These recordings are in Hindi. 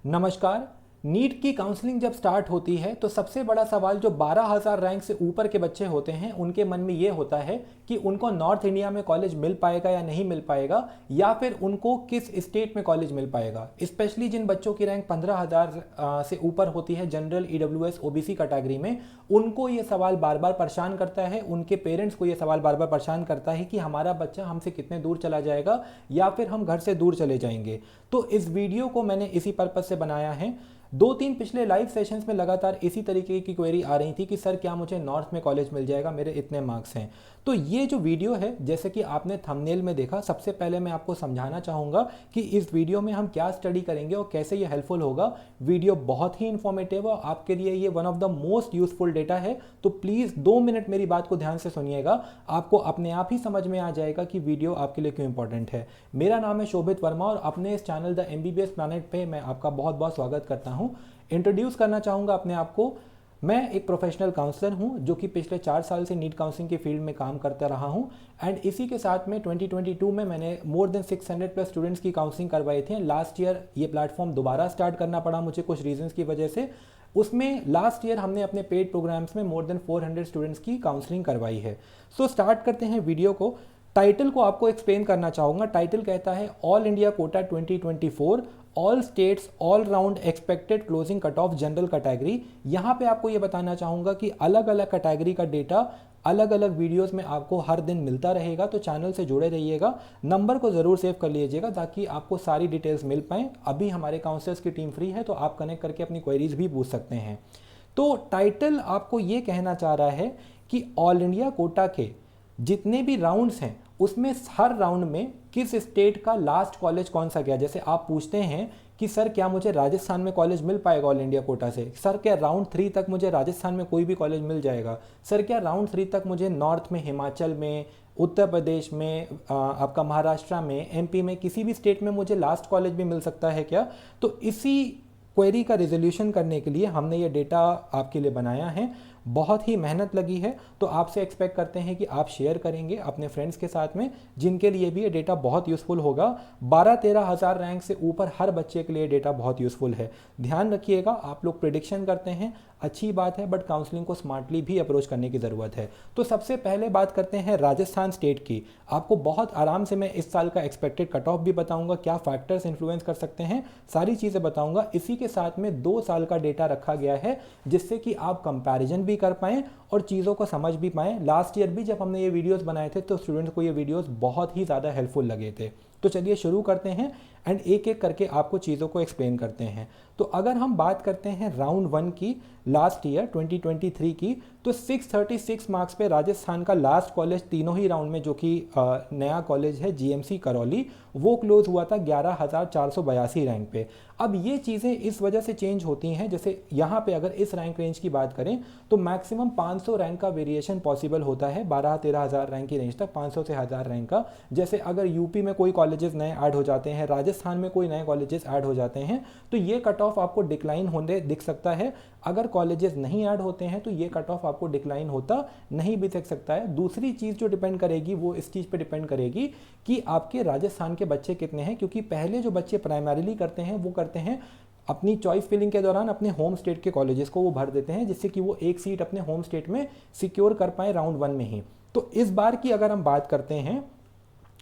नमस्कार। नीट की काउंसलिंग जब स्टार्ट होती है तो सबसे बड़ा सवाल जो 12,000 रैंक से ऊपर के बच्चे होते हैं उनके मन में ये होता है कि उनको नॉर्थ इंडिया में कॉलेज मिल पाएगा या नहीं मिल पाएगा, या फिर उनको किस स्टेट में कॉलेज मिल पाएगा। स्पेशली जिन बच्चों की रैंक 15,000 से ऊपर होती है जनरल, ईडब्ल्यूएस, ओबीसी कैटेगरी में, उनको ये सवाल बार बार परेशान करता है। उनके पेरेंट्स को ये सवाल बार बार परेशान करता है कि हमारा बच्चा हमसे कितने दूर चला जाएगा या फिर हम घर से दूर चले जाएंगे। तो इस वीडियो को मैंने इसी पर्पज से बनाया है। दो तीन पिछले लाइव सेशंस में लगातार इसी तरीके की क्वेरी आ रही थी कि सर क्या मुझे नॉर्थ में कॉलेज मिल जाएगा, मेरे इतने मार्क्स हैं। तो ये जो वीडियो है, जैसे कि आपने थंबनेल में देखा, सबसे पहले मैं आपको समझाना चाहूँगा कि इस वीडियो में हम क्या स्टडी करेंगे और कैसे ये हेल्पफुल होगा। वीडियो बहुत ही इंफॉर्मेटिव और आपके लिए ये one of the most useful data है। तो प्लीज़ 2 मिनट मेरी बात को ध्यान से सुनिएगा, आपको अपने आप ही समझ में आ जाएगा कि वीडियो आपके लिए क्यों इंपॉर्टेंट है। मेरा नाम है शोभित वर्मा और अपने इस चैनल द एमबीबीएस प्लैनेट पे मैं आपका बहुत बहुत स्वागत करता हूँ। इंट्रोड्यूस करना चाहूँगा अपने आप को। मैं एक प्रोफेशनल काउंसलर हूं जो कि पिछले 4 साल से नीट काउंसलिंग के फील्ड में काम करता रहा हूं। एंड इसी के साथ में 2022 में मैंने मोर देन 600 प्लस स्टूडेंट्स की काउंसलिंग करवाई थी। लास्ट ईयर ये प्लेटफॉर्म दोबारा स्टार्ट करना पड़ा मुझे कुछ रीजंस की वजह से। उसमें लास्ट ईयर हमने अपने पेड प्रोग्राम्स में मोर देन 400 स्टूडेंट्स की काउंसलिंग करवाई है। सो स्टार्ट करते हैं वीडियो को। टाइटल को आपको एक्सप्लेन करना चाहूँगा। टाइटल कहता है all India quota 2024, all states all round expected closing cut of general category. यहाँ पे आपको ये बताना चाहूँगा कि अलग अलग कैटेगरी का डेटा अलग अलग वीडियोस में आपको हर दिन मिलता रहेगा, तो चैनल से जुड़े रहिएगा। नंबर को ज़रूर सेव कर लीजिएगा ताकि आपको सारी डिटेल्स मिल पाएँ। अभी हमारे काउंसलर्स की टीम फ्री है तो आप कनेक्ट करके अपनी क्वेरीज भी पूछ सकते हैं। तो टाइटल आपको ये कहना चाह रहा है कि ऑल इंडिया कोटा के जितने भी राउंड्स हैं उसमें हर राउंड में किस स्टेट का लास्ट कॉलेज कौन सा गया। जैसे आप पूछते हैं कि सर क्या मुझे राजस्थान में कॉलेज मिल पाएगा ऑल इंडिया कोटा से, सर क्या राउंड 3 तक मुझे राजस्थान में कोई भी कॉलेज मिल जाएगा, सर क्या राउंड 3 तक मुझे नॉर्थ में, हिमाचल में, उत्तर प्रदेश में, आपका महाराष्ट्र में, एमपी में, किसी भी स्टेट में मुझे लास्ट कॉलेज भी मिल सकता है क्या। तो इसी क्वेरी का रिजोल्यूशन करने के लिए हमने ये डेटा आपके लिए बनाया है। बहुत ही मेहनत लगी है, तो आपसे एक्सपेक्ट करते हैं कि आप शेयर करेंगे अपने फ्रेंड्स के साथ में जिनके लिए भी ये डेटा बहुत यूज़फुल होगा। 12-13 हज़ार रैंक से ऊपर हर बच्चे के लिए डेटा बहुत यूज़फुल है। ध्यान रखिएगा, आप लोग प्रेडिक्शन करते हैं, अच्छी बात है, बट काउंसलिंग को स्मार्टली भी अप्रोच करने की ज़रूरत है। तो सबसे पहले बात करते हैं राजस्थान स्टेट की। आपको बहुत आराम से मैं इस साल का एक्सपेक्टेड कट ऑफ भी बताऊंगा, क्या फैक्टर्स इन्फ्लुएंस कर सकते हैं, सारी चीज़ें बताऊंगा। इसी के साथ में 2 साल का डेटा रखा गया है जिससे कि आप कंपैरिजन भी कर पाएँ और चीज़ों को समझ भी पाएँ। लास्ट ईयर भी जब हमने ये वीडियोस बनाए थे तो स्टूडेंट्स को ये वीडियोस बहुत ही ज़्यादा हेल्पफुल लगे थे। तो चलिए शुरू करते हैं एंड एक एक करके आपको चीज़ों को एक्सप्लेन करते हैं। तो अगर हम बात करते हैं राउंड 1 की, लास्ट ईयर 2023 की, तो 636 मार्क्स पे राजस्थान का लास्ट कॉलेज तीनों ही राउंड में, जो कि नया कॉलेज है जीएमसी करौली, वो क्लोज हुआ था 11,482 रैंक पे। अब ये चीज़ें इस वजह से चेंज होती हैं, जैसे यहाँ पे अगर इस रैंक रेंज की बात करें तो मैक्सिमम 500 रैंक का वेरिएशन पॉसिबल होता है। 12-13 हज़ार रैंक की रेंज तक 500 से 1000 रैंक का। जैसे अगर यूपी में कोई कॉलेजेस नए ऐड हो जाते हैं, राजस्थान में कोई नए कॉलेजेस ऐड हो जाते हैं, तो ये कट ऑफ आपको डिक्लाइन होने दिख सकता है। अगर कॉलेजेस नहीं ऐड होते हैं तो ये कट ऑफ आपको डिक्लाइन होता नहीं भी दिख सकता है। दूसरी चीज़ जो डिपेंड करेगी वो इस चीज़ पे डिपेंड करेगी कि आपके राजस्थान के बच्चे कितने हैं, क्योंकि पहले जो बच्चे प्राइमरीली करते हैं वो करते हैं अपनी चॉइस फिलिंग के दौरान अपने होम स्टेट के कॉलेजेस को वो भर देते हैं, जिससे कि वो एक सीट अपने होम स्टेट में सिक्योर कर पाए राउंड 1 में ही। तो इस बार की अगर हम बात करते हैं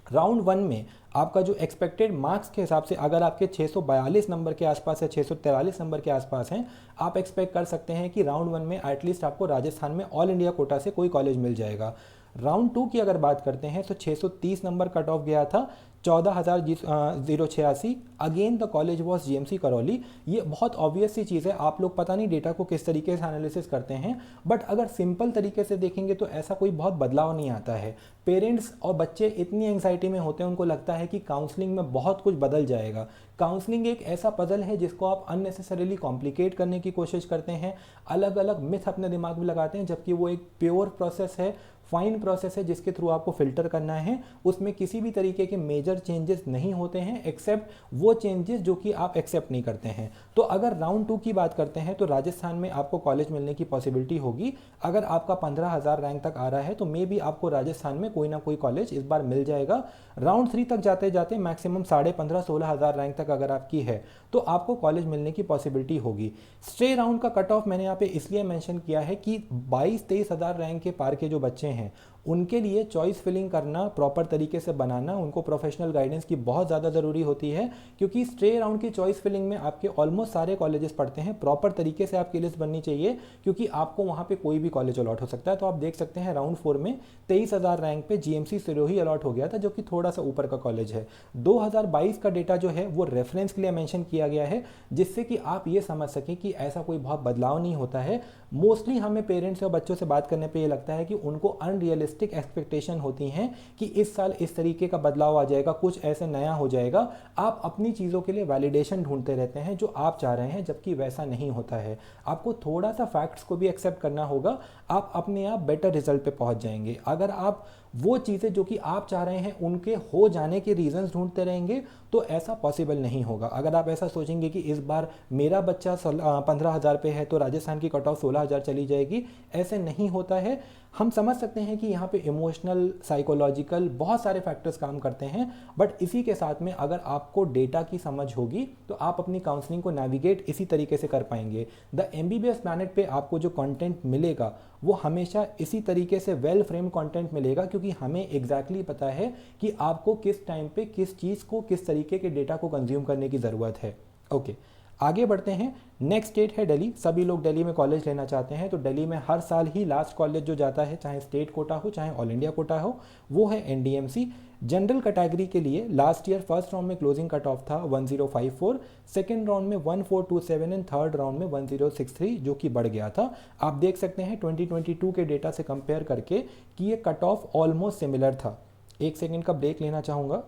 राउंड 1 में आपका जो एक्सपेक्टेड मार्क्स के हिसाब से, अगर आपके 642 नंबर के आसपास है, 643 नंबर के आसपास हैं, आप एक्सपेक्ट कर सकते हैं कि राउंड 1 में एटलीस्ट आपको राजस्थान में ऑल इंडिया कोटा से कोई कॉलेज मिल जाएगा। राउंड 2 की अगर बात करते हैं तो 630 नंबर कट ऑफ गया था, 14,086। Again the college was GMC Karauli. ये बहुत ऑब्वियस सी चीज़ है, आप लोग पता नहीं डेटा को किस तरीके से एनालिसिस करते हैं, बट अगर सिंपल तरीके से देखेंगे तो ऐसा कोई बहुत बदलाव नहीं आता है। पेरेंट्स और बच्चे इतनी एंग्जाइटी में होते हैं, उनको लगता है कि काउंसलिंग में बहुत कुछ बदल जाएगा। काउंसलिंग एक ऐसा पजल है जिसको आप अननेसेसरीली कॉम्प्लिकेट करने की कोशिश करते हैं, अलग अलग मिथ अपने दिमाग में लगाते हैं, जबकि वो एक प्योर प्रोसेस है, फाइन प्रोसेस है जिसके थ्रू आपको फिल्टर करना है। उसमें किसी भी तरीके के मेजर चेंजेस नहीं होते हैं एक्सेप्ट वो चेंजेस जो कि आप एक्सेप्ट नहीं करते हैं। तो अगर राउंड 2 की बात करते हैं तो राजस्थान में आपको कॉलेज मिलने की पॉसिबिलिटी होगी। अगर आपका 15,000 रैंक तक आ रहा है तो मे बी आपको राजस्थान में कोई ना कोई कॉलेज इस बार मिल जाएगा। राउंड 3 तक जाते जाते मैक्सिमम 15,500-16,000 रैंक तक अगर आपकी है तो आपको कॉलेज मिलने की पॉसिबिलिटी होगी। स्ट्रे राउंड का कट ऑफ मैंने यहाँ पे इसलिए मेंशन किया है कि 22-23 हज़ार रैंक के पार के जो बच्चे हैं उनके लिए चॉइस फिलिंग करना, प्रॉपर तरीके से बनाना, उनको प्रोफेशनल गाइडेंस की बहुत ज़्यादा ज़रूरी होती है, क्योंकि स्ट्रे राउंड की चॉइस फिलिंग में आपके ऑलमोस्ट सारे कॉलेजेस पढ़ते हैं। प्रॉपर तरीके से आपकी लिस्ट बननी चाहिए, क्योंकि आपको वहाँ पे कोई भी कॉलेज अलॉट हो सकता है। तो आप देख सकते हैं राउंड 4 में 23,000 रैंक पे जीएमसी सिरोही अलॉट हो गया था, जो कि थोड़ा सा ऊपर का कॉलेज है। 2022 का डेटा जो है वो रेफरेंस के लिए मेंशन किया गया है, जिससे कि आप ये समझ सकें कि ऐसा कोई बहुत बदलाव नहीं होता है। मोस्टली हमें पेरेंट्स और बच्चों से बात करने पे ये लगता है कि उनको अनरियलिस्टिक एक्सपेक्टेशन होती हैं कि इस साल इस तरीके का बदलाव आ जाएगा, कुछ ऐसे नया हो जाएगा। आप अपनी चीज़ों के लिए वैलिडेशन ढूंढते रहते हैं जो आप चाह रहे हैं, जबकि वैसा नहीं होता है। आपको थोड़ा सा फैक्ट्स को भी एक्सेप्ट करना होगा, आप अपने आप बेटर रिजल्ट पे पहुंच जाएंगे। अगर आप वो चीज़ें जो कि आप चाह रहे हैं उनके हो जाने के रीजंस ढूंढते रहेंगे तो ऐसा पॉसिबल नहीं होगा। अगर आप ऐसा सोचेंगे कि इस बार मेरा बच्चा 15,000 पे है तो राजस्थान की कट ऑफ 16,000 चली जाएगी, ऐसे नहीं होता है। हम समझ सकते हैं कि यहाँ पे इमोशनल, साइकोलॉजिकल बहुत सारे फैक्टर्स काम करते हैं, बट इसी के साथ में अगर आपको डेटा की समझ होगी तो आप अपनी काउंसलिंग को नेविगेट इसी तरीके से कर पाएंगे। द एमबीबीएस प्लैनेट पे आपको जो कंटेंट मिलेगा वो हमेशा इसी तरीके से वेल फ्रेम कंटेंट मिलेगा, क्योंकि हमें एग्जैक्टली पता है कि आपको किस टाइम पे किस चीज़ को, किस तरीके के डेटा को कंज्यूम करने की ज़रूरत है। ओके, आगे बढ़ते हैं। नेक्स्ट स्टेट है दिल्ली। सभी लोग दिल्ली में कॉलेज लेना चाहते हैं, तो दिल्ली में हर साल ही लास्ट कॉलेज जो जाता है, चाहे स्टेट कोटा हो चाहे ऑल इंडिया कोटा हो, वो है एनडीएमसी। जनरल कैटेगरी के लिए लास्ट ईयर फर्स्ट राउंड में क्लोजिंग कट ऑफ था 1054, सेकेंड राउंड में 1427 एंड थर्ड राउंड में 1063, जो कि बढ़ गया था। आप देख सकते हैं 2022 के डेटा से कंपेयर करके कि ये कट ऑफ ऑलमोस्ट सिमिलर था। एक सेकेंड का ब्रेक लेना चाहूँगा।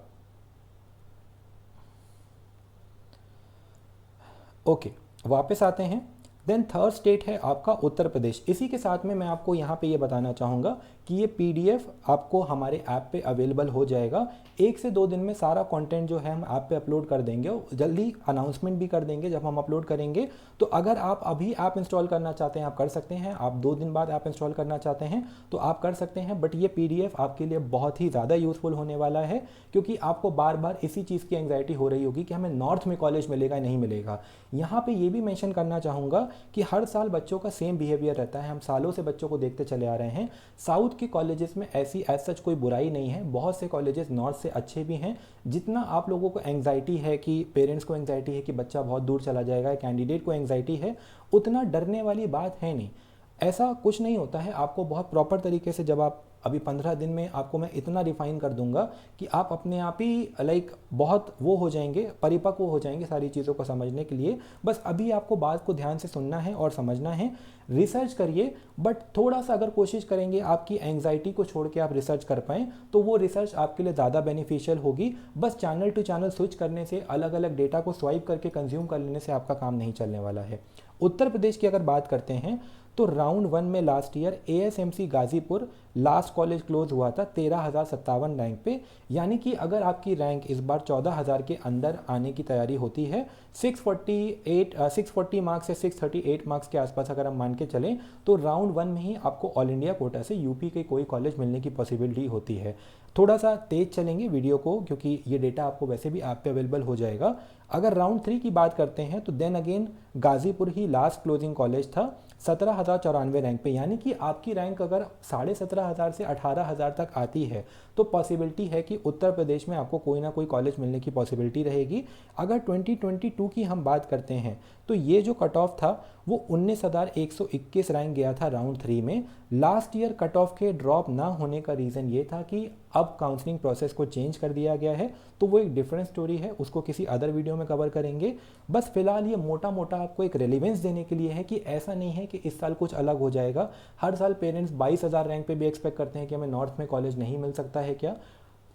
ओके, वापस आते हैं। देन थर्ड स्टेट है आपका उत्तर प्रदेश। इसी के साथ में मैं आपको यहाँ पे ये बताना चाहूँगा कि ये पीडीएफ आपको हमारे ऐप पे अवेलेबल हो जाएगा। 1 से 2 दिन में सारा कंटेंट जो है हम ऐप पे अपलोड कर देंगे, जल्दी अनाउंसमेंट भी कर देंगे जब हम अपलोड करेंगे। तो अगर आप अभी ऐप इंस्टॉल करना चाहते हैं आप कर सकते हैं, आप 2 दिन बाद ऐप इंस्टॉल करना चाहते हैं तो आप कर सकते हैं। बट ये पीडीएफ आपके लिए बहुत ही ज़्यादा यूजफुल होने वाला है, क्योंकि आपको बार बार इसी चीज़ की एंग्जाइटी हो रही होगी कि हमें नॉर्थ में कॉलेज मिलेगा नहीं मिलेगा। यहाँ पे ये भी मेंशन करना चाहूँगा कि हर साल बच्चों का सेम बिहेवियर रहता है। हम सालों से बच्चों को देखते चले आ रहे हैं। साउथ के कॉलेजेस में ऐसी एज सच कोई बुराई नहीं है, बहुत से कॉलेजेस नॉर्थ से अच्छे भी हैं। जितना आप लोगों को एंग्जाइटी है कि पेरेंट्स को एंग्जाइटी है कि बच्चा बहुत दूर चला जाएगा, कैंडिडेट को एंग्जाइटी है, उतना डरने वाली बात है नहीं। ऐसा कुछ नहीं होता है। आपको बहुत प्रॉपर तरीके से, जब आप अभी 15 दिन में आपको मैं इतना रिफाइन कर दूंगा कि आप अपने आप ही बहुत वो हो जाएंगे, परिपक्व हो जाएंगे सारी चीज़ों को समझने के लिए। बस अभी आपको बात को ध्यान से सुनना है और समझना है। रिसर्च करिए, बट थोड़ा सा अगर कोशिश करेंगे आपकी एंग्जाइटी को छोड़ के आप रिसर्च कर पाएँ तो वो रिसर्च आपके लिए ज़्यादा बेनिफिशियल होगी। बस चैनल टू चैनल स्विच करने से, अलग अलग डेटा को स्वाइप करके कंज्यूम कर लेने से आपका काम नहीं चलने वाला है। उत्तर प्रदेश की अगर बात करते हैं तो राउंड 1 में last year एएसएमसी Ghazipur last college close हुआ था 13,057 रैंक पे। यानी कि अगर आपकी रैंक इस बार 14,000 के अंदर आने की तैयारी होती है, 640 मार्क्स या 638 मार्क्स के आसपास अगर हम मान के चलें, तो राउंड 1 में ही आपको ऑल इंडिया कोटा से यूपी के कोई कॉलेज मिलने की पॉसिबिलिटी होती है। थोड़ा सा तेज चलेंगे वीडियो को, क्योंकि ये डेटा आपको वैसे भी ऐप पे अवेलेबल हो जाएगा। अगर राउंड 3 की बात करते हैं तो देन अगेन गाजीपुर ही लास्ट क्लोजिंग कॉलेज था 17,094 रैंक पे। यानी कि आपकी रैंक अगर 17,500 से 18,000 तक आती है तो पॉसिबिलिटी है कि उत्तर प्रदेश में आपको कोई ना कोई कॉलेज मिलने की पॉसिबिलिटी रहेगी। अगर 2022 की हम बात करते हैं तो ये जो कट ऑफ था वो 19,121 रैंक गया था राउंड 3 में। लास्ट ईयर कट ऑफ के ड्रॉप ना होने का रीज़न ये था कि अब काउंसलिंग प्रोसेस को चेंज कर दिया गया है, तो वो एक डिफरेंट स्टोरी है, उसको किसी अदर वीडियो में कवर करेंगे। बस फिलहाल ये मोटा मोटा आपको एक रेलिवेंस देने के लिए है कि ऐसा नहीं है कि इस साल कुछ अलग हो जाएगा। हर साल पेरेंट्स 22,000 रैंक पे भी एक्सपेक्ट करते हैं कि हमें नॉर्थ में कॉलेज नहीं मिल सकता है क्या।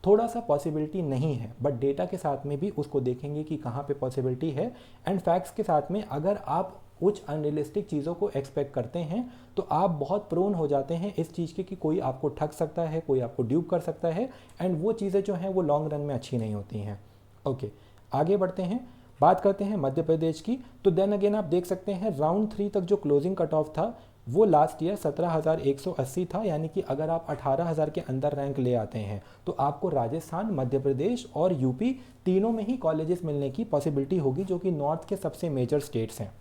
थोड़ा सा पॉसिबिलिटी नहीं है, बट डेटा के साथ में भी उसको देखेंगे कि कहाँ पे पॉसिबिलिटी है। एंड फैक्ट्स के साथ में अगर आप कुछ अनरियलिस्टिक चीज़ों को एक्सपेक्ट करते हैं तो आप बहुत प्रोन हो जाते हैं इस चीज़ के कि कोई आपको ठग सकता है, कोई आपको ड्यूप कर सकता है, एंड वो चीज़ें जो हैं वो लॉन्ग रन में अच्छी नहीं होती हैं। ओके, आगे बढ़ते हैं, बात करते हैं मध्य प्रदेश की। तो देन अगेन आप देख सकते हैं राउंड 3 तक जो क्लोजिंग कट ऑफ था वो लास्ट ईयर 17,180 था, यानी कि अगर आप 18,000 के अंदर रैंक ले आते हैं तो आपको राजस्थान, मध्य प्रदेश और यूपी तीनों में ही कॉलेजेस मिलने की पॉसिबिलिटी होगी, जो कि नॉर्थ के सबसे मेजर स्टेट्स हैं,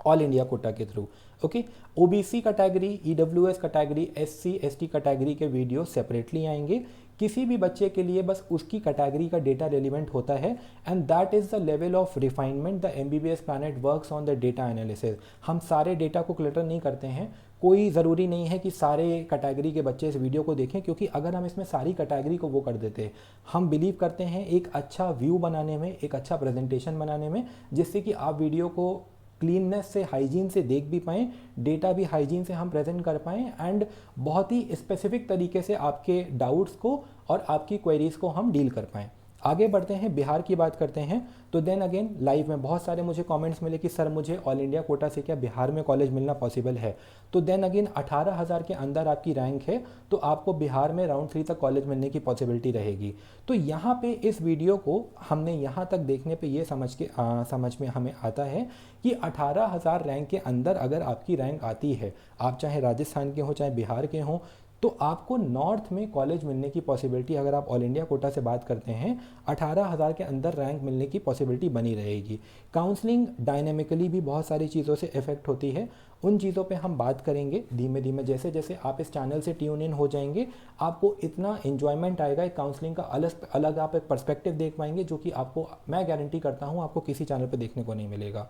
ऑल इंडिया कोटा के through. Okay, OBC category, EWS category, SC ST category के वीडियो सेपरेटली आएंगे। किसी भी बच्चे के लिए बस उसकी कैटेगरी का डेटा रेलिवेंट होता है, and that is the level of refinement the MBBS planet works on the data analysis. हम सारे डेटा को क्लटर नहीं करते हैं, कोई ज़रूरी नहीं है कि सारे कैटेगरी के बच्चे इस वीडियो को देखें, क्योंकि अगर हम इसमें सारी कैटेगरी को वो कर देते, हम बिलीव करते हैं एक अच्छा व्यू बनाने में, एक अच्छा प्रेजेंटेशन बनाने में, जिससे कि आप वीडियो को क्लीननेस से, हाइजीन से देख भी पाएँ, डेटा भी हाइजीन से हम प्रेजेंट कर पाएँ, एंड बहुत ही स्पेसिफिक तरीके से आपके डाउट्स को और आपकी क्वेरीज़ को हम डील कर पाएँ। आगे बढ़ते हैं, बिहार की बात करते हैं। तो देन अगेन लाइव में बहुत सारे मुझे कमेंट्स मिले कि सर मुझे ऑल इंडिया कोटा से क्या बिहार में कॉलेज मिलना पॉसिबल है। तो देन अगेन 18,000 के अंदर आपकी रैंक है तो आपको बिहार में राउंड 3 तक कॉलेज मिलने की पॉसिबिलिटी रहेगी। तो यहाँ पे इस वीडियो को हमने यहाँ तक देखने पे ये समझ में हमें आता है कि 18,000 रैंक के अंदर अगर आपकी रैंक आती है, आप चाहे राजस्थान के हों चाहे बिहार के हों, तो आपको नॉर्थ में कॉलेज मिलने की पॉसिबिलिटी, अगर आप ऑल इंडिया कोटा से बात करते हैं, 18,000 के अंदर रैंक मिलने की पॉसिबिलिटी बनी रहेगी। काउंसलिंग डायनेमिकली भी बहुत सारी चीज़ों से इफेक्ट होती है, उन चीज़ों पे हम बात करेंगे धीमे धीमे। जैसे जैसे आप इस चैनल से ट्यून इन हो जाएंगे, आपको इतना इन्जॉयमेंट आएगा, एक काउंसलिंग का अलग अलग आप एक पर्सपेक्टिव देख पाएंगे, जो कि आपको, मैं गारंटी करता हूँ, आपको किसी चैनल पर देखने को नहीं मिलेगा।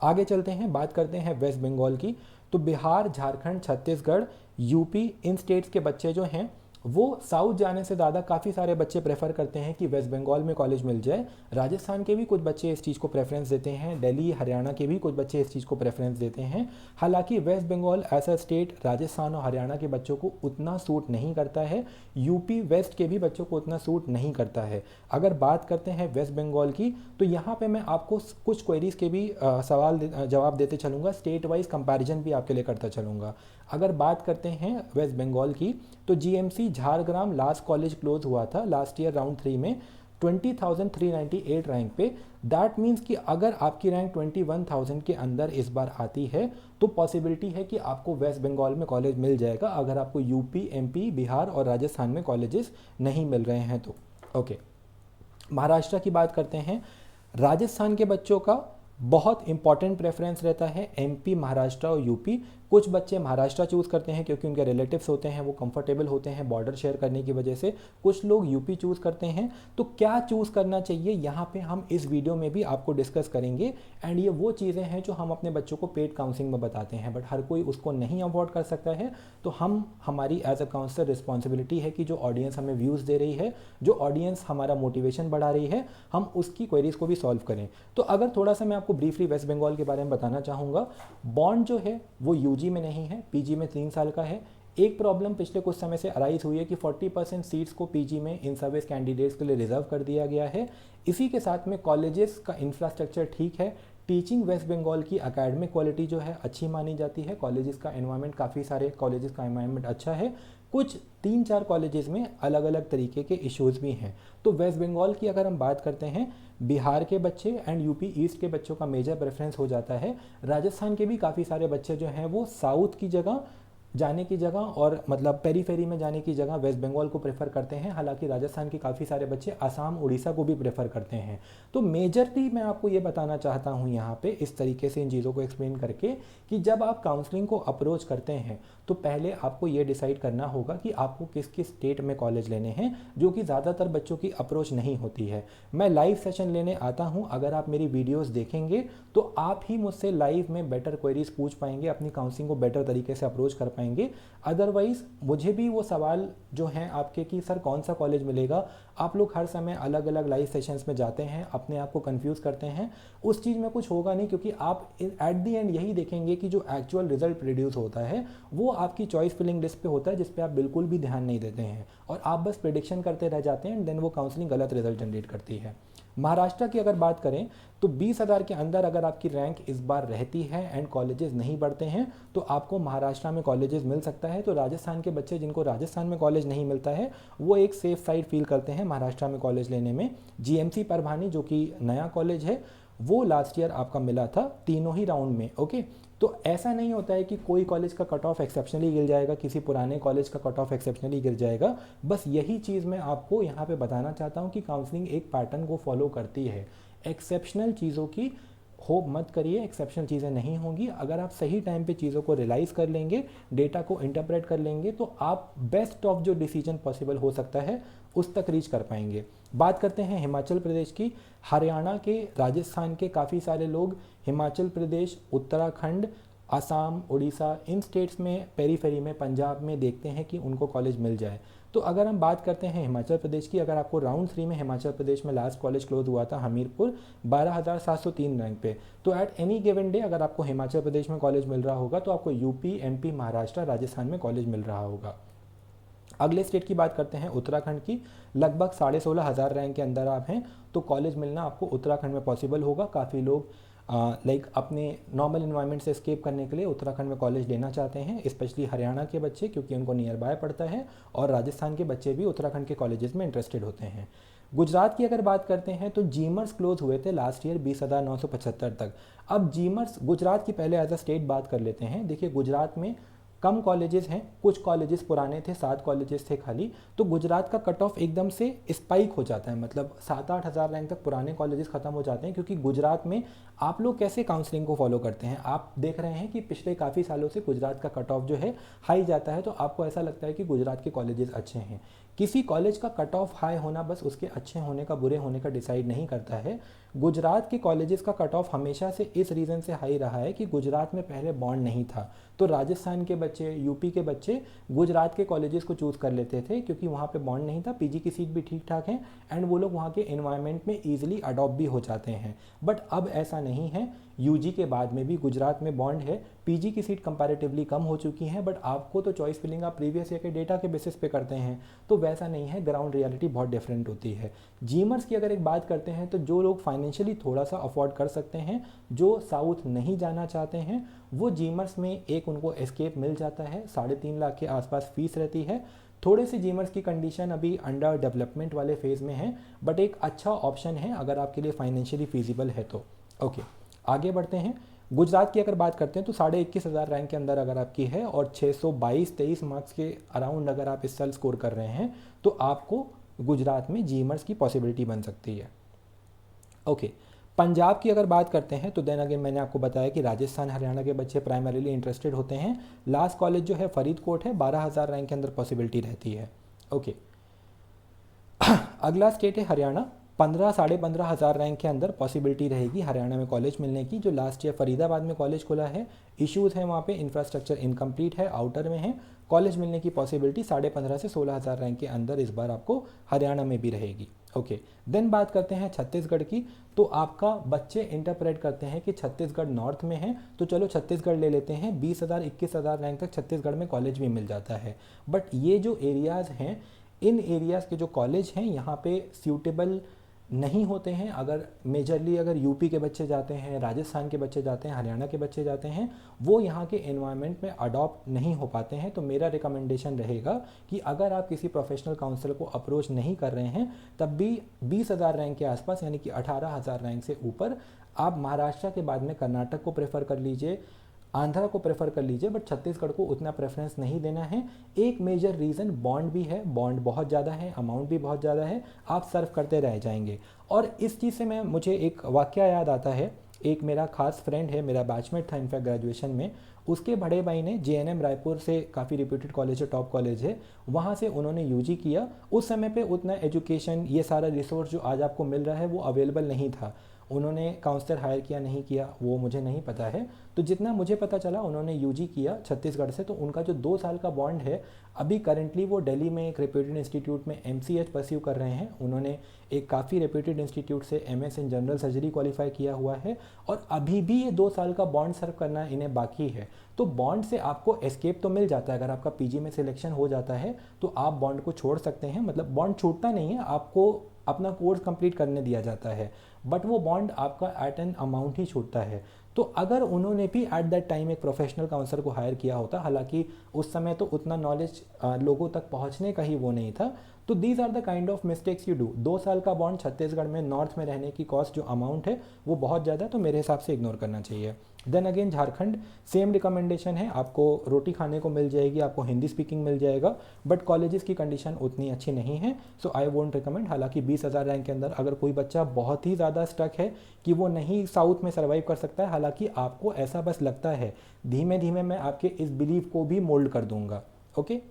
आगे चलते हैं, बात करते हैं वेस्ट बंगाल की। तो बिहार, झारखंड, छत्तीसगढ़, यूपी, इन स्टेट्स के बच्चे जो हैं वो साउथ जाने से ज़्यादा काफ़ी सारे बच्चे प्रेफर करते हैं कि वेस्ट बंगाल में कॉलेज मिल जाए। राजस्थान के भी कुछ बच्चे इस चीज़ को प्रेफरेंस देते हैं, दिल्ली, हरियाणा के भी कुछ बच्चे इस चीज़ को प्रेफरेंस देते हैं। हालांकि वेस्ट बंगाल ऐसा स्टेट राजस्थान और हरियाणा के बच्चों को उतना सूट नहीं करता है, यूपी वेस्ट के भी बच्चों को उतना सूट नहीं करता है। अगर बात करते हैं वेस्ट बंगाल की, तो यहाँ पर मैं आपको कुछ क्वेरीज़ के भी जवाब देते चलूँगा, स्टेट वाइज कंपैरिजन भी आपके लिए करता चलूँगा। अगर बात करते हैं वेस्ट बंगाल की, तो GMC Jhargram last college close हुआ था लास्ट ईयर राउंड 3 में 20,398 रैंक पे। दैट मीन्स कि अगर आपकी रैंक 21,000 के अंदर इस बार आती है तो पॉसिबिलिटी है कि आपको वेस्ट बंगाल में कॉलेज मिल जाएगा, अगर आपको यूपी, एमपी, बिहार और राजस्थान में कॉलेजेस नहीं मिल रहे हैं तो। ओके, महाराष्ट्र की बात करते हैं। राजस्थान के बच्चों का बहुत इंपॉर्टेंट प्रेफरेंस रहता है एमपी, महाराष्ट्र और यूपी। कुछ बच्चे महाराष्ट्र चूज़ करते हैं क्योंकि उनके रिलेटिव्स होते हैं, वो कंफर्टेबल होते हैं बॉर्डर शेयर करने की वजह से। कुछ लोग यूपी चूज़ करते हैं। तो क्या चूज़ करना चाहिए, यहाँ पे हम इस वीडियो में भी आपको डिस्कस करेंगे। एंड ये वो चीज़ें हैं जो हम अपने बच्चों को पेड काउंसलिंग में बताते हैं, बट हर कोई उसको नहीं अफोर्ड कर सकता है। तो हमारी एज अ काउंसलर रिस्पॉन्सिबिलिटी है कि जो ऑडियंस हमें व्यूज़ दे रही है, जो ऑडियंस हमारा मोटिवेशन बढ़ा रही है, हम उसकी क्वेरीज को भी सॉल्व करें। तो अगर थोड़ा सा मैं आपको ब्रीफली वेस्ट बंगाल के बारे में बताना चाहूँगा। बॉन्ड जो है वो यूजी में नहीं है, पीजी में 3 साल का है। एक प्रॉब्लम पिछले कुछ समय से अराइज हुई है कि 40% सीट्स को पीजी में इन सर्विस कैंडिडेट्स के लिए रिजर्व कर दिया गया है। इसी के साथ में कॉलेजेस का इंफ्रास्ट्रक्चर ठीक है, टीचिंग वेस्ट बंगाल की एकेडमिक क्वालिटी जो है अच्छी मानी जाती है, कॉलेजेस का एनवायरनमेंट, काफ़ी सारे कॉलेजेस का एनवायरनमेंट अच्छा है। कुछ 3-4 कॉलेजेस में अलग अलग तरीके के इश्यूज़ भी हैं। तो वेस्ट बंगाल की अगर हम बात करते हैं, बिहार के बच्चे एंड यूपी ईस्ट के बच्चों का मेजर प्रेफरेंस हो जाता है। राजस्थान के भी काफ़ी सारे बच्चे जो हैं वो साउथ की जगह जाने की जगह और मतलब पेरीफेरी में जाने की जगह वेस्ट बंगाल को प्रेफर करते हैं। हालांकि राजस्थान के काफ़ी सारे बच्चे आसाम, उड़ीसा को भी प्रेफर करते हैं। तो मेजरली मैं आपको ये बताना चाहता हूँ यहाँ पे इस तरीके से इन चीज़ों को एक्सप्लेन करके कि जब आप काउंसलिंग को अप्रोच करते हैं तो पहले आपको ये डिसाइड करना होगा कि आपको किस किस स्टेट में कॉलेज लेने हैं, जो कि ज़्यादातर बच्चों की अप्रोच नहीं होती है। मैं लाइव सेशन लेने आता हूँ, अगर आप मेरी वीडियोस देखेंगे तो आप ही मुझसे लाइव में बेटर क्वेरीज पूछ पाएंगे, अपनी काउंसलिंग को बेटर तरीके से अप्रोच कर पाएंगे। अदरवाइज मुझे भी वो सवाल जो हैं आपके कि सर कौन सा कॉलेज मिलेगा, आप लोग हर समय अलग अलग लाइव सेशंस में जाते हैं, अपने आप को कंफ्यूज करते हैं, उस चीज़ में कुछ होगा नहीं, क्योंकि आप एट दी एंड यही देखेंगे कि जो एक्चुअल रिजल्ट प्रोड्यूस होता है वो आपकी चॉइस फिलिंग लिस्ट पे होता है, जिस पे आप बिल्कुल भी ध्यान नहीं देते हैं और आप बस प्रेडिक्शन करते रह जाते हैं एंड देन वो काउंसलिंग गलत रिजल्ट जनरेट करती है। महाराष्ट्र की अगर बात करें तो 20,000 के अंदर अगर आपकी रैंक इस बार रहती है एंड कॉलेजेस नहीं बढ़ते हैं तो आपको महाराष्ट्र में कॉलेजेस मिल सकता है। तो राजस्थान के बच्चे जिनको राजस्थान में कॉलेज नहीं मिलता है वो एक सेफ साइड फील करते हैं महाराष्ट्र में कॉलेज लेने में। जीएमसी परभानी जो कि नया कॉलेज है वो लास्ट ईयर आपका मिला था तीनों ही राउंड में। ओके, तो ऐसा नहीं होता है कि कोई कॉलेज का कट ऑफ एक्सेप्शनली गिर जाएगा, किसी पुराने कॉलेज का कट ऑफ एक्सेप्शनली गिर जाएगा। बस यही चीज़ मैं आपको यहाँ पे बताना चाहता हूँ कि काउंसलिंग एक पैटर्न को फॉलो करती है। एक्सेप्शनल चीज़ों की होप मत करिए, एक्सेप्शनल चीज़ें नहीं होंगी। अगर आप सही टाइम पे चीज़ों को रियलाइज़ कर लेंगे, डेटा को इंटरप्रेट कर लेंगे, तो आप बेस्ट ऑफ जो डिसीजन पॉसिबल हो सकता है उस तक रीच कर पाएंगे। बात करते हैं हिमाचल प्रदेश की, हरियाणा के, राजस्थान के काफ़ी सारे लोग हिमाचल प्रदेश, उत्तराखंड, असम, उड़ीसा, इन स्टेट्स में पेरीफेरी में, पंजाब में देखते हैं कि उनको कॉलेज मिल जाए। तो अगर हम बात करते हैं हिमाचल प्रदेश की, अगर आपको राउंड 3 में हिमाचल प्रदेश में लास्ट कॉलेज क्लोज हुआ था हमीरपुर 12,703 रैंक पे, तो एट एनी गिवन डे अगर आपको हिमाचल प्रदेश में कॉलेज मिल रहा होगा तो आपको यूपी, एमपी, महाराष्ट्र, राजस्थान में कॉलेज मिल रहा होगा। अगले स्टेट की बात करते हैं उत्तराखंड की, लगभग 16,500 रैंक के अंदर आप हैं तो कॉलेज मिलना आपको उत्तराखंड में पॉसिबल होगा। काफ़ी लोग अपने नॉर्मल इन्वायरमेंट से एस्केप करने के लिए उत्तराखंड में कॉलेज लेना चाहते हैं, स्पेशली हरियाणा के बच्चे क्योंकि उनको नियर बाय पड़ता है, और राजस्थान के बच्चे भी उत्तराखंड के कॉलेजेस में इंटरेस्टेड होते हैं। गुजरात की अगर बात करते हैं तो जीमर्स क्लोज हुए थे लास्ट ईयर 20,975 तक। अब जीमर्स गुजरात की पहले एज अ स्टेट बात कर लेते हैं। देखिए गुजरात में कम कॉलेजेस हैं, कुछ कॉलेजेस पुराने थे, 7 कॉलेजेस थे खाली, तो गुजरात का कट ऑफ एकदम से स्पाइक हो जाता है, मतलब 7-8 हज़ार रैंक तक पुराने कॉलेजेस खत्म हो जाते हैं। क्योंकि गुजरात में आप लोग कैसे काउंसलिंग को फॉलो करते हैं, आप देख रहे हैं कि पिछले काफ़ी सालों से गुजरात का कट ऑफ जो है हाई जाता है, तो आपको ऐसा लगता है कि गुजरात के कॉलेजेस अच्छे हैं। किसी कॉलेज का कट ऑफ हाई होना बस उसके अच्छे होने का, बुरे होने का डिसाइड नहीं करता है। गुजरात के कॉलेजेस का कट ऑफ हमेशा से इस रीज़न से हाई रहा है कि गुजरात में पहले बॉन्ड नहीं था, तो राजस्थान के बच्चे, यूपी के बच्चे गुजरात के कॉलेजेस को चूज़ कर लेते थे क्योंकि वहाँ पे बॉन्ड नहीं था, पीजी की सीट भी ठीक ठाक है एंड वो लोग वहाँ के एनवायरनमेंट में ईजिली अडॉप्ट भी हो जाते हैं। बट अब ऐसा नहीं है, यूजी के बाद में भी गुजरात में बॉन्ड है, पीजी की सीट कंपैरेटिवली कम हो चुकी हैं, बट आपको तो चॉइस फिलिंग आप प्रीवियस ईयर के डेटा के बेसिस पे करते हैं, तो वैसा नहीं है, ग्राउंड रियलिटी बहुत डिफरेंट होती है। जीमर्स की अगर एक बात करते हैं तो जो लोग फाइनेंशियली थोड़ा सा अफोर्ड कर सकते हैं, जो साउथ नहीं जाना चाहते हैं, वो जीमर्स में एक उनको एस्केप मिल जाता है। 3.5 लाख के आसपास फीस रहती है। थोड़े से जीमर्स की कंडीशन अभी अंडर डेवलपमेंट वाले फेज़ में है, बट एक अच्छा ऑप्शन है अगर आपके लिए फाइनेंशियली फीजिबल है तो। ओके, आगे बढ़ते हैं। गुजरात की अगर बात करते हैं तो 21,500 रैंक के अंदर अगर आपकी है और 622-23 मार्क्स के अराउंड अगर आप इस साल स्कोर कर रहे हैं तो आपको गुजरात में जीमर्स की पॉसिबिलिटी बन सकती है। ओके, पंजाब की अगर बात करते हैं तो देन अगेन मैंने आपको बताया कि राजस्थान, हरियाणा के बच्चे प्राइमरीली इंटरेस्टेड होते हैं। लास्ट कॉलेज जो है फरीदकोट है, 12,000 रैंक के अंदर पॉसिबिलिटी रहती है। ओके, अगला स्टेट है हरियाणा, 15-15,500 रैंक के अंदर पॉसिबिलिटी रहेगी हरियाणा में कॉलेज मिलने की। जो लास्ट ईयर फरीदाबाद में कॉलेज खुला है, इश्यूज़ हैं वहाँ पे, इंफ्रास्ट्रक्चर इनकम्प्लीट है, आउटर में है, कॉलेज मिलने की पॉसिबिलिटी 15,500 से 16,000 रैंक के अंदर इस बार आपको हरियाणा में भी रहेगी। ओके, देन बात करते हैं छत्तीसगढ़ की, तो आपका बच्चे इंटरप्रेट करते हैं कि छत्तीसगढ़ नॉर्थ में है तो चलो छत्तीसगढ़ ले लेते हैं, 20,000-21,000 रैंक तक छत्तीसगढ़ में कॉलेज भी मिल जाता है। बट ये जो एरियाज़ हैं, इन एरियाज़ के जो कॉलेज हैं यहाँ पे सूटेबल नहीं होते हैं। अगर मेजरली अगर यूपी के बच्चे जाते हैं, राजस्थान के बच्चे जाते हैं, हरियाणा के बच्चे जाते हैं, वो यहाँ के एनवायरनमेंट में अडॉप्ट नहीं हो पाते हैं। तो मेरा रिकमेंडेशन रहेगा कि अगर आप किसी प्रोफेशनल काउंसलर को अप्रोच नहीं कर रहे हैं तब भी 20,000 रैंक के आसपास यानी कि 18,000 रैंक से ऊपर आप महाराष्ट्र के बाद में कर्नाटक को प्रेफर कर लीजिए, आंध्रा को प्रेफर कर लीजिए, बट छत्तीसगढ़ को उतना प्रेफरेंस नहीं देना है। एक मेजर रीज़न बॉन्ड भी है, बॉन्ड बहुत ज़्यादा है, अमाउंट भी बहुत ज़्यादा है, आप सर्व करते रह जाएंगे। और इस चीज़ से मुझे एक वाकया याद आता है। एक मेरा खास फ्रेंड है, मेरा बैचमेट था इनफैक्ट ग्रेजुएशन में, उसके बड़े भाई ने JNM रायपुर से, काफ़ी रिप्यूटेड कॉलेज है, टॉप कॉलेज है, वहाँ से उन्होंने यूजी किया। उस समय पे उतना एजुकेशन, ये सारा रिसोर्स जो आज आपको मिल रहा है वो अवेलेबल नहीं था। उन्होंने काउंसलर हायर किया नहीं किया वो मुझे नहीं पता है, तो जितना मुझे पता चला उन्होंने यूजी किया छत्तीसगढ़ से। तो उनका जो 2 साल का बॉन्ड है, अभी करंटली वो दिल्ली में एक रेप्यूटेड इंस्टीट्यूट में MCH परस्यू कर रहे हैं। उन्होंने एक काफ़ी रेप्यूटेड इंस्टीट्यूट से MS in general surgery qualify किया हुआ है और अभी भी ये 2 साल का बॉन्ड सर्व करना इन्हें बाकी है। तो बॉन्ड से आपको एस्केप तो मिल जाता है, अगर आपका PG में सिलेक्शन हो जाता है तो आप बॉन्ड को छोड़ सकते हैं, मतलब बॉन्ड छूटता नहीं है, आपको अपना कोर्स कंप्लीट करने दिया जाता है, बट वो बॉन्ड आपका एट एन अमाउंट ही छूटता है। तो अगर उन्होंने भी एट दैट टाइम एक प्रोफेशनल काउंसलर को हायर किया होता, हालांकि उस समय तो उतना नॉलेज लोगों तक पहुंचने का ही वो नहीं था, तो these are the kind of mistakes you do. 2 साल का बॉन्ड छत्तीसगढ़ में नॉर्थ में रहने की कॉस्ट जो अमाउंट है वो बहुत ज़्यादा है, तो मेरे हिसाब से इग्नोर करना चाहिए। Then again Jharkhand, same recommendation है, आपको रोटी खाने को मिल जाएगी, आपको हिंदी स्पीकिंग मिल जाएगा, बट कॉलेजेस की कंडीशन उतनी अच्छी नहीं है, सो आई वोंट रिकमेंड। हालांकि 20,000 रैंक के अंदर अगर कोई बच्चा बहुत ही ज़्यादा स्टक है कि वो नहीं साउथ में सर्वाइव कर सकता है, हालांकि आपको ऐसा बस लगता है, धीमे धीमे मैं आपके इस बिलीव को भी मोल्ड कर दूंगा। ओके,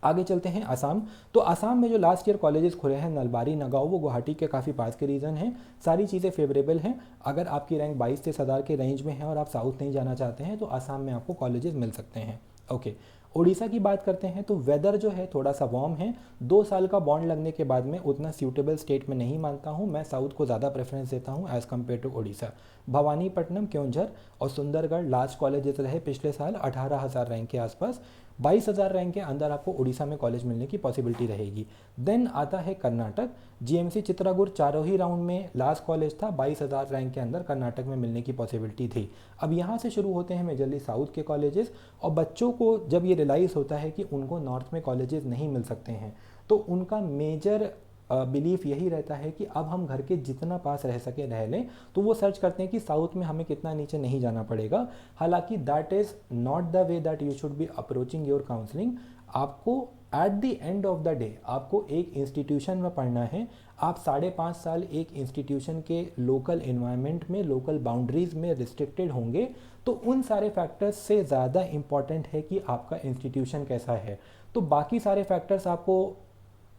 आगे चलते हैं असम। तो असम में जो लास्ट ईयर कॉलेजेस खुले हैं नलबारी, नगाँव, वो गुवाहाटी के काफ़ी पास के रीजन हैं, सारी चीज़ें फेवरेबल हैं। अगर आपकी रैंक 22-23,000 के रेंज में है और आप साउथ नहीं जाना चाहते हैं तो असम में आपको कॉलेजेस मिल सकते हैं। ओके, उड़ीसा की बात करते हैं तो वेदर जो है थोड़ा सा वार्म है। 2 साल का बॉन्ड लगने के बाद में उतना सूटेबल स्टेट में नहीं मानता हूँ, मैं साउथ को ज़्यादा प्रेफरेंस देता हूँ as compare to Orissa. Bhawanipatnam, Keonjhar और सुंदरगढ़ लास्ट कॉलेजेस रहे पिछले साल 18,000 रैंक के आसपास, 22,000 रैंक के अंदर आपको उड़ीसा में कॉलेज मिलने की पॉसिबिलिटी रहेगी। देन आता है कर्नाटक, जीएमसी चित्रागुड़ चारों ही राउंड में लास्ट कॉलेज था, 22,000 रैंक के अंदर कर्नाटक में मिलने की पॉसिबिलिटी थी। अब यहाँ से शुरू होते हैं मेजरली साउथ के कॉलेजेस, और बच्चों को जब ये रियलाइज़ होता है कि उनको नॉर्थ में कॉलेजेस नहीं मिल सकते हैं तो उनका मेजर बिलीफ यही रहता है कि अब हम घर के जितना पास रह सके रह लें, तो वो सर्च करते हैं कि साउथ में हमें कितना नीचे नहीं जाना पड़ेगा। हालांकि that is not the way that you should be approaching your counselling. आपको at the end of the day आपको एक इंस्टीट्यूशन में पढ़ना है, आप 5.5 साल एक इंस्टीट्यूशन के लोकल इन्वायरमेंट में, लोकल बाउंड्रीज में रिस्ट्रिक्टेड होंगे, तो उन सारे फैक्टर्स से ज़्यादा इम्पॉर्टेंट है कि आपका इंस्टीट्यूशन कैसा है। तो बाकी सारे फैक्टर्स आपको,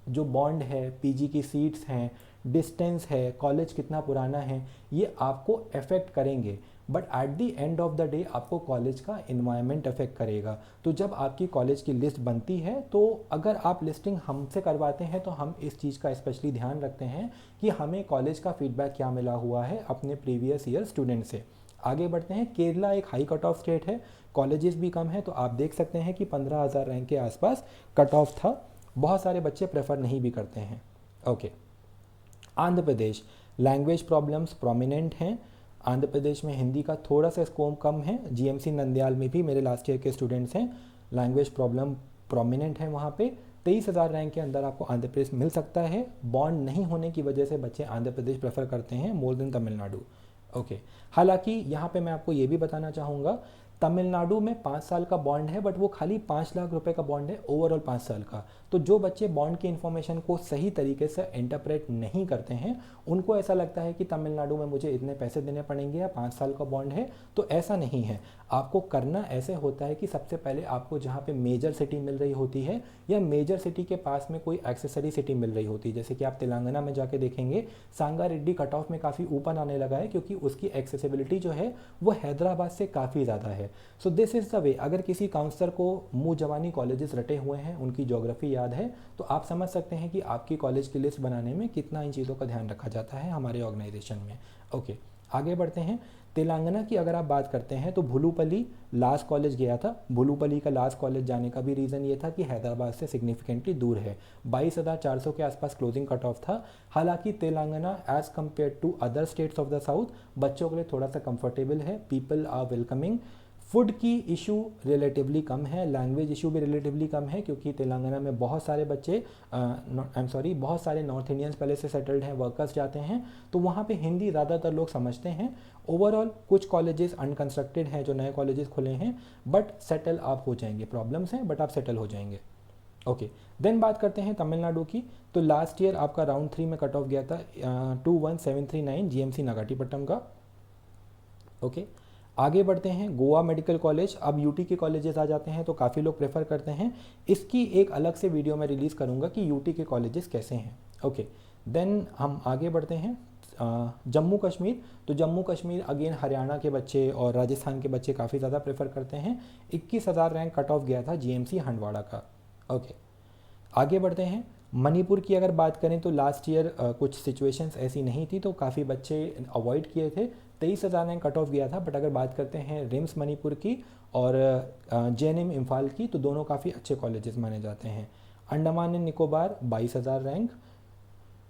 जो बॉन्ड है, पीजी की सीट्स हैं, डिस्टेंस है, कॉलेज कितना पुराना है, ये आपको अफेक्ट करेंगे, but at the end of the day आपको कॉलेज का इन्वायरमेंट अफेक्ट करेगा। तो जब आपकी कॉलेज की लिस्ट बनती है, तो अगर आप लिस्टिंग हमसे करवाते हैं तो हम इस चीज़ का स्पेशली ध्यान रखते हैं कि हमें कॉलेज का फीडबैक क्या मिला हुआ है अपने प्रीवियस ईयर स्टूडेंट से। आगे बढ़ते हैं, केरला एक हाई कट ऑफ स्टेट है, कॉलेजेस भी कम है, तो आप देख सकते हैं कि 15,000 रैंक के आसपास कट ऑफ था, बहुत सारे बच्चे प्रेफर नहीं भी करते हैं। Okay, Andhra Pradesh, language problems prominent हैं। आंध्र प्रदेश में हिंदी का थोड़ा सा स्कोप कम है, जीएमसी नंदयाल में भी मेरे लास्ट ईयर के स्टूडेंट्स हैं, लैंग्वेज प्रॉब्लम प्रोमिनेंट है वहाँ पे। 23,000 रैंक के अंदर आपको आंध्र प्रदेश मिल सकता है, बॉन्ड नहीं होने की वजह से बच्चे आंध्र प्रदेश प्रेफर करते हैं मोर देन तमिलनाडु। ओके, हालांकि यहाँ पे मैं आपको ये भी बताना चाहूँगा, तमिलनाडु में 5 साल का बॉन्ड है, बट वो खाली 5 लाख रुपए का बॉन्ड है ओवरऑल 5 साल का। तो जो बच्चे बॉन्ड की इन्फॉर्मेशन को सही तरीके से इंटरप्रेट नहीं करते हैं, उनको ऐसा लगता है कि तमिलनाडु में मुझे इतने पैसे देने पड़ेंगे या 5 साल का बॉन्ड है, तो ऐसा नहीं है। आपको करना ऐसे होता है कि सबसे पहले आपको जहाँ पे मेजर सिटी मिल रही होती है या मेजर सिटी के पास में कोई एक्सेसरी सिटी मिल रही होती है, जैसे कि आप तेलंगाना में जाके देखेंगे सांगारेड्डी कट ऑफ में काफ़ी ऊपर आने लगा है, क्योंकि उसकी एक्सेसिबिलिटी जो है वो हैदराबाद से काफ़ी ज़्यादा है। So this is the way. अगर किसी काउंसलर को मुँह जवानी कॉलेजेस रटे हुए हैं, उनकी ज्योग्राफी याद है, तो आप समझ सकते हैं कि आपकी कॉलेज की लिस्ट बनाने में कितना इन चीज़ों का ध्यान रखा जाता है हमारे ऑर्गेनाइजेशन में। ओके, आगे बढ़ते हैं। तेलंगाना की अगर आप बात करते हैं तो भुलुपली लास्ट कॉलेज गया था। भुलुपली का लास्ट कॉलेज जाने का भी रीज़न ये था कि हैदराबाद से सिग्निफिकेंटली दूर है, 22,400 के आसपास क्लोजिंग कट ऑफ था। हालांकि Telangana as compare to other states of the south बच्चों के लिए थोड़ा सा कंफर्टेबल है, पीपल आर वेलकमिंग। फूड की इशू रिलेटिवली कम है, लैंग्वेज इशू भी रिलेटिवली कम है, क्योंकि तेलंगाना में बहुत सारे बच्चे बहुत सारे नॉर्थ इंडियंस पहले से सेटल्ड हैं, वर्कर्स जाते हैं, तो वहाँ पे हिंदी ज़्यादातर लोग समझते हैं। ओवरऑल कुछ कॉलेजेस अनकंस्ट्रक्टेड हैं, जो नए कॉलेजेस खुले हैं, बट सेटल आप हो जाएंगे, प्रॉब्लम्स हैं बट आप सेटल हो जाएंगे। ओके, देन बात करते हैं तमिलनाडु की। तो लास्ट ईयर आपका राउंड 3 में कट ऑफ गया था 21,739 जीएमसी नागाटीपट्टनम का। ओके, आगे बढ़ते हैं। गोवा मेडिकल कॉलेज, अब यूटी के कॉलेजेस आ जाते हैं तो काफ़ी लोग प्रेफर करते हैं। इसकी एक अलग से वीडियो मैं रिलीज़ करूँगा कि यूटी के कॉलेजेस कैसे हैं। ओके, देन हम आगे बढ़ते हैं। जम्मू कश्मीर, तो जम्मू कश्मीर अगेन हरियाणा के बच्चे और राजस्थान के बच्चे काफ़ी ज़्यादा प्रेफर करते हैं। 21,000 रैंक कट ऑफ गया था जीएमसी हंडवाड़ा का। ओके, आगे बढ़ते हैं। मणिपुर की अगर बात करें तो लास्ट ईयर कुछ सिचुएशंस ऐसी नहीं थी, तो काफ़ी बच्चे अवॉइड किए थे, 23,000 रैंक कट ऑफ गया था। बट अगर बात करते हैं रिम्स मणिपुर की और जेएनएम इम्फाल की, तो दोनों काफ़ी अच्छे कॉलेजेस माने जाते हैं। Andaman and Nicobar 22,000 rank.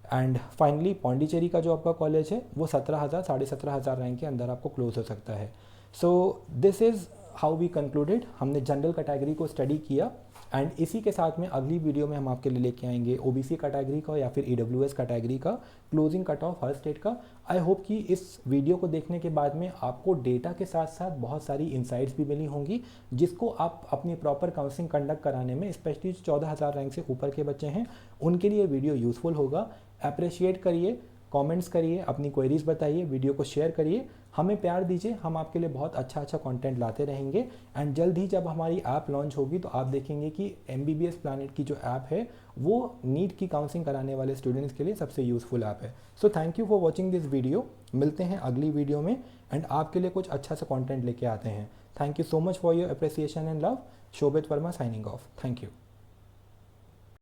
And finally Pondicherry का जो आपका कॉलेज है वो 17,000 17,500 रैंक के अंदर आपको क्लोज हो सकता है। So this is how we concluded. हमने जनरल कैटेगरी को स्टडी किया एंड इसी के साथ में अगली वीडियो में हम आपके लिए लेके आएंगे ओबीसी कैटेगरी का या फिर ईडब्ल्यूएस कैटेगरी का क्लोजिंग कट ऑफ हर स्टेट का। आई होप कि इस वीडियो को देखने के बाद में आपको डेटा के साथ साथ बहुत सारी इंसाइट्स भी मिली होंगी, जिसको आप अपनी प्रॉपर काउंसलिंग कंडक्ट कराने में, स्पेशली जो 14,000 रैंक से ऊपर के बच्चे हैं उनके लिए वीडियो यूज़फुल होगा। अप्रिशिएट करिए, कमेंट्स करिए, अपनी क्वेरीज बताइए, वीडियो को शेयर करिए, हमें प्यार दीजिए, हम आपके लिए बहुत अच्छा कंटेंट लाते रहेंगे। एंड जल्द ही जब हमारी ऐप लॉन्च होगी तो आप देखेंगे कि MBBS प्लानट की जो ऐप है वो नीट की काउंसलिंग कराने वाले स्टूडेंट्स के लिए सबसे यूज़फुल ऐप है। So thank you for watching this video. मिलते हैं अगली वीडियो में एंड आपके लिए कुछ अच्छा सा कॉन्टेंट लेके आते हैं। Thank you so much for your appreciation and love. Shobhit Verma signing off. Thank you.